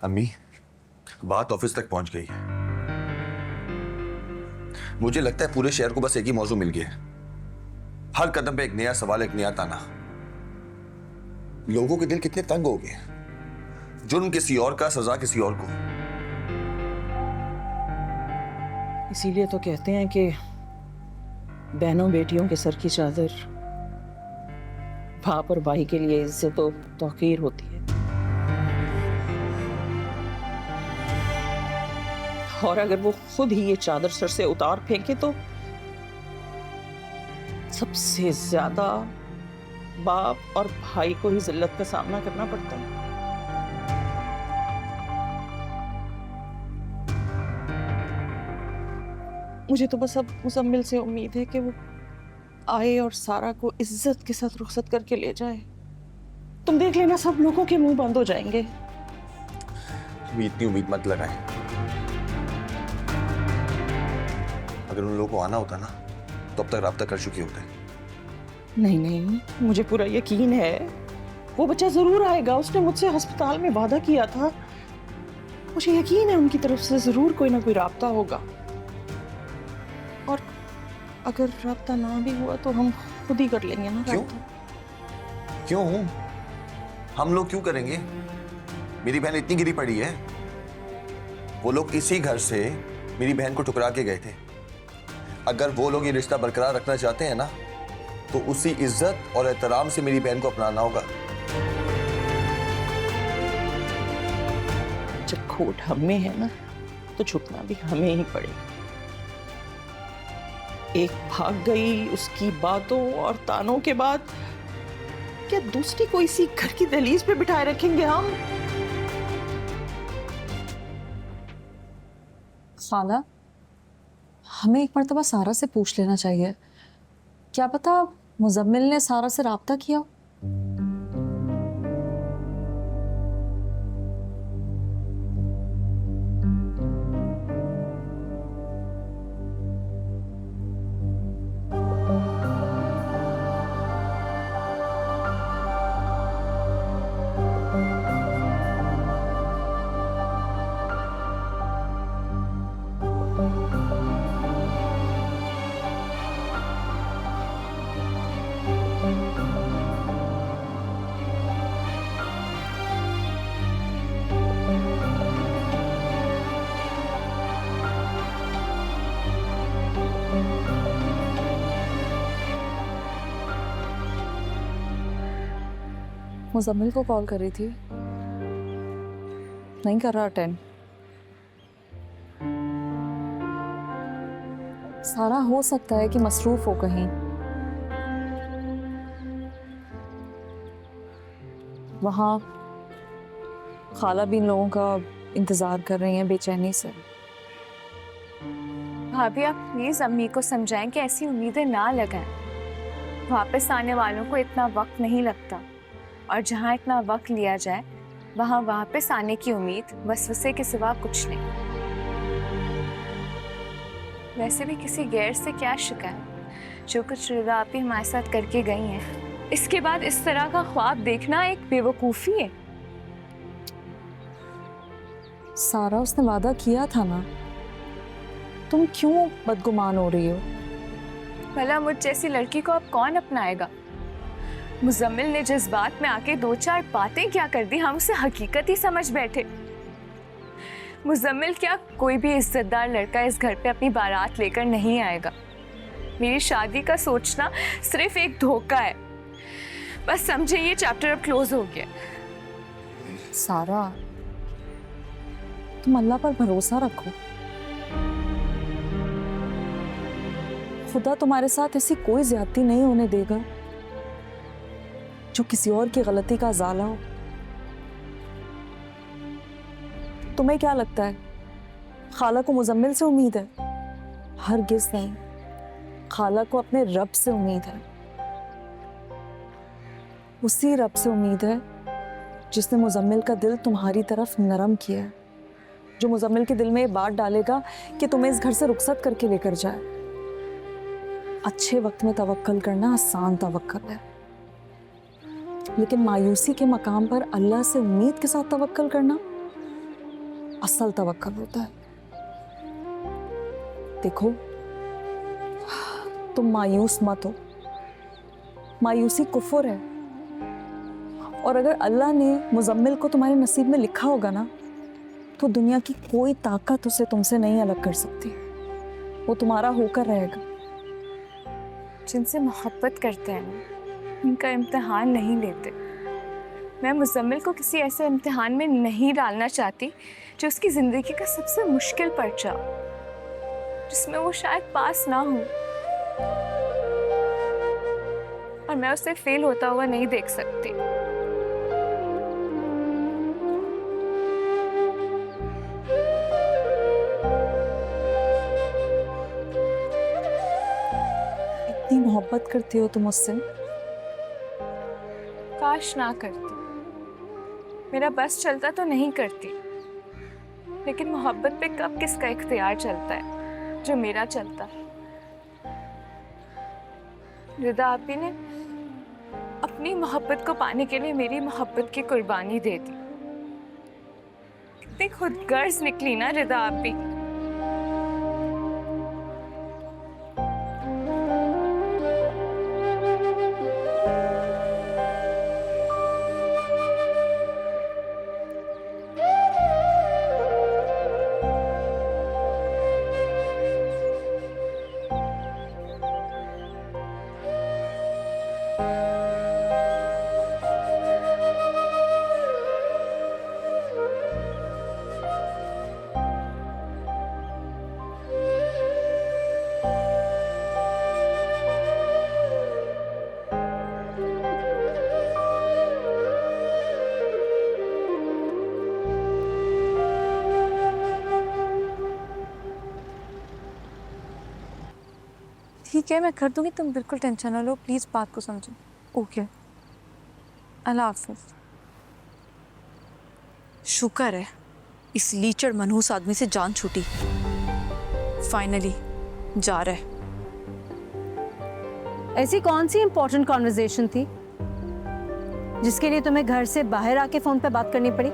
अम्मी, बात ऑफिस तक पहुंच गई है। मुझे लगता है पूरे शहर को बस एक ही मौजू मिल गया है। हर कदम पे एक नया सवाल, एक नया ताना। लोगों के दिल कितने तंग हो गए। जुर्म किसी और का, सजा किसी और को। इसीलिए तो कहते हैं कि बहनों बेटियों के सर की चादर बाप और भाई के लिए इज्जत और तौकीर होती है। और अगर वो खुद ही ये चादर सर से उतार फेंके तो सबसे ज्यादा बाप और भाई को ही जिल्लत का सामना करना पड़ता है। मुझे तो बस अब मुजम्मिल से उम्मीद है कि वो आए और सारा को इज्जत के साथ रुखसत करके ले जाए। तुम देख लेना, सब लोगों के मुंह बंद हो जाएंगे। अभी इतनी उम्मीद मत लगाएं। अगर उन लोगों को आना होता ना तो अब तक राब्ता कर चुके होते। नहीं नहीं, मुझे पूरा यकीन है वो बच्चा जरूर आएगा। उसने मुझसे अस्पताल में वादा किया था। मुझे यकीन है उनकी तरफ से जरूर कोई ना कोई राब्ता होगा। और अगर राब्ता ना भी हुआ तो हम खुद ही कर लेंगे ना। क्यों? क्यों? हम लोग क्यों करेंगे? मेरी बहन इतनी गिरी पड़ी है। वो लोग इसी घर से मेरी बहन को ठुकरा के गए थे। अगर वो लोग ये रिश्ता बरकरार रखना चाहते हैं ना तो उसी इज्जत और एहतराम से मेरी बहन को अपनाना होगा। जब खोट हमें है ना तो झुकना भी हमें ही पड़ेगा। एक भाग गई, उसकी बातों और तानों के बाद क्या दूसरी कोई सी घर की दहलीज पे बिठाए रखेंगे हम? खाला, हमें एक मर्तबा सारा से पूछ लेना चाहिए। क्या पता मुजम्मिल ने सारा से राब्ता किया हो। मुजम्मिल को कॉल कर रही थी, नहीं कर रहा अटेंड। सारा हो सकता है कि मसरूफ हो कहीं। वहाँ खाला भी इन लोगों का इंतजार कर रही हैं बेचैनी से। भाभी, आप प्लीज अम्मी को समझाएं कि ऐसी उम्मीदें ना लगाएं। वापस आने वालों को इतना वक्त नहीं लगता, और जहाँ इतना वक्त लिया जाए वहाँ वापस आने की उम्मीद वसवसे के सिवा कुछ नहीं। वैसे भी किसी गैर से क्या शिकायत, जो कुछ रजा आप ही हमारे साथ करके गई हैं। इसके बाद इस तरह का ख्वाब देखना एक बेवकूफ़ी है। सारा, उसने वादा किया था ना, तुम क्यों बदगुमान हो रही हो? भला मुझ जैसी लड़की को अब कौन अपनाएगा? मुजम्मिल ने जज्बात में आके दो चार बातें क्या कर दी, हम उसे हकीकत ही समझ बैठे। मुजम्मिल क्या, कोई भी इज्जतदार लड़का इस घर पे अपनी बारात लेकर नहीं आएगा। मेरी शादी का सोचना सिर्फ एक धोखा है। बस समझे, ये चैप्टर अब क्लोज हो गया। सारा, तुम अल्लाह पर भरोसा रखो। खुदा तुम्हारे साथ ऐसी कोई ज्यादती नहीं होने देगा जो किसी और की गलती का ज़ाला हो। तुम्हें क्या लगता है खाला को मुजम्मिल से उम्मीद है? हरगिज़ नहीं। खाला को अपने रब से उम्मीद है। उसी रब से उम्मीद है जिसने मुजम्मिल का दिल तुम्हारी तरफ नरम किया है, जो मुजम्मिल के दिल में ये बात डालेगा कि तुम्हें इस घर से रुखसत करके लेकर जाए। अच्छे वक्त में तवक्कल करना आसान तवक्कल है, लेकिन मायूसी के मकाम पर अल्लाह से उम्मीद के साथ तवक्कल करना असल तवक्कुल होता है। देखो, तुम मायूस मत हो, मायूसी कुफ्र है। और अगर अल्लाह ने मुजम्मिल को तुम्हारे नसीब में लिखा होगा ना, तो दुनिया की कोई ताकत उसे तुमसे नहीं अलग कर सकती। वो तुम्हारा होकर रहेगा। जिनसे मोहब्बत करते हैं ना, उनका इम्तिहान नहीं लेते। मैं मुजम्मिल को किसी ऐसे इम्तिहान में नहीं डालना चाहती जो उसकी ज़िंदगी का सबसे मुश्किल पर्चा, जिसमें वो शायद पास ना हो, और मैं उसे फेल होता हुआ नहीं देख सकती। इतनी मोहब्बत करती हो तुम उससे? काश ना करती। मेरा बस चलता तो नहीं करती, लेकिन मोहब्बत पे कब किसका इख्तियार चलता है जो मेरा चलता है। रिदा आपी ने अपनी मोहब्बत को पाने के लिए मेरी मोहब्बत की कुर्बानी दे दी। कितनी खुदगर्ज निकली ना रिदा आपी। ठीक है, मैं कर दूंगी, तुम बिल्कुल टेंशन ना लो, प्लीज़ बात को समझो। ओके, अल्लाह हाफिज़। शुक्र है इस लीचड़ मनहूस आदमी से जान छूटी। फाइनली जा रहा है। ऐसी कौन सी इंपॉर्टेंट कॉन्वर्जेशन थी जिसके लिए तुम्हें घर से बाहर आके फोन पे बात करनी पड़ी?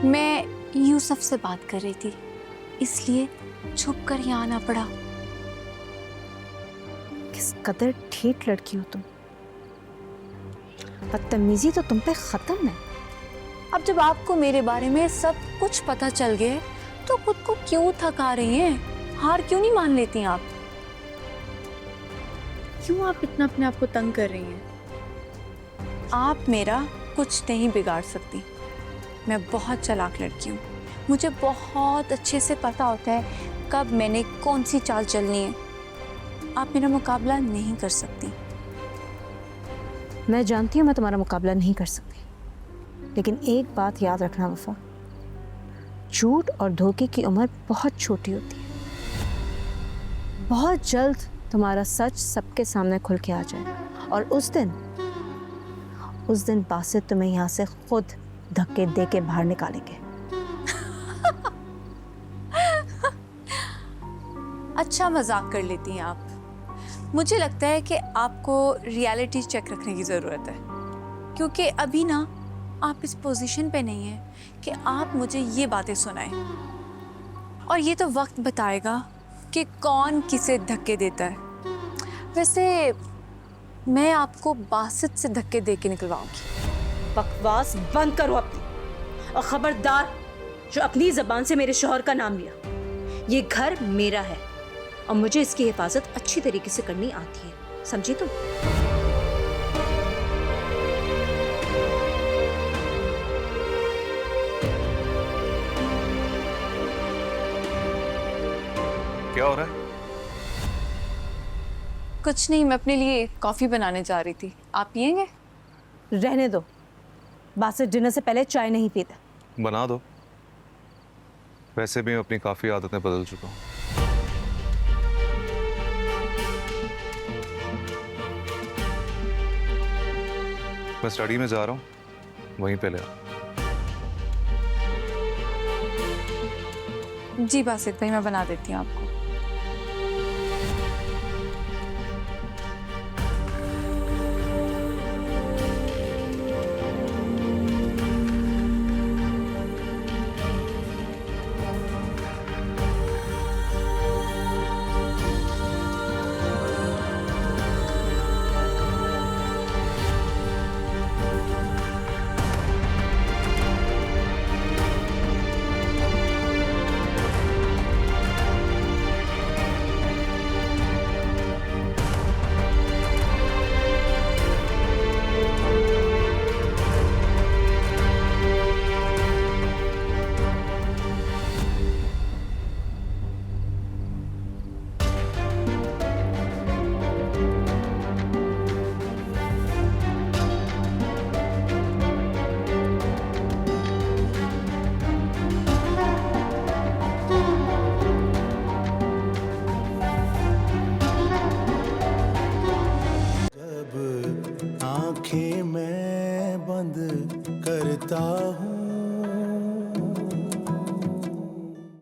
मैं यूसुफ से बात कर रही थी, इसलिए छुप कर यहाँ आना पड़ा। किस कदर ठेठ लड़की हो तुम। बदतमीजी तो तुम पे खत्म है। अब जब आपको मेरे बारे में सब कुछ पता चल गया तो खुद को क्यों थका रही हैं? हार क्यों नहीं मान लेती आप? क्यों आप इतना अपने आप को तंग कर रही हैं? आप मेरा कुछ नहीं बिगाड़ सकती। मैं बहुत चालाक लड़की हूँ। मुझे बहुत अच्छे से पता होता है कब मैंने कौन सी चाल चलनी है। आप मेरा मुकाबला नहीं कर सकती। मैं जानती हूँ मैं तुम्हारा मुकाबला नहीं कर सकती, लेकिन एक बात याद रखना वफा, झूठ और धोखे की उम्र बहुत छोटी होती है। बहुत जल्द तुम्हारा सच सबके सामने खुल के आ जाएगा, और उस दिन बासित तुम्हें यहाँ से खुद धक्के दे के बाहर निकालेंगे। अच्छा मजाक कर लेती हैं आप। मुझे लगता है कि आपको रियलिटी चेक रखने की ज़रूरत है, क्योंकि अभी ना आप इस पोजीशन पे नहीं हैं कि आप मुझे ये बातें सुनाएं। और ये तो वक्त बताएगा कि कौन किसे धक्के देता है। वैसे मैं आपको बासित से धक्के दे के निकलवाऊंगी। बकवास बंद करो अपनी, और खबरदार जो अपनी जबान से मेरे शौहर का नाम लिया। ये घर मेरा है और मुझे इसकी हिफाजत अच्छी तरीके से करनी आती है, समझी तुम? क्या हो रहा है? कुछ नहीं, मैं अपने लिए कॉफ़ी बनाने जा रही थी। आप पिएंगे? रहने दो, बासित डिनर से पहले चाय नहीं पीते। बना दो, वैसे भी मैं अपनी काफ़ी आदतें बदल चुका हूँ। मैं स्टडी में जा रहा हूँ, वहीं पे ले आओ। जी बासित भाई, मैं बना देती हूँ आपको। जब आंखें मैं बंद करता हूँ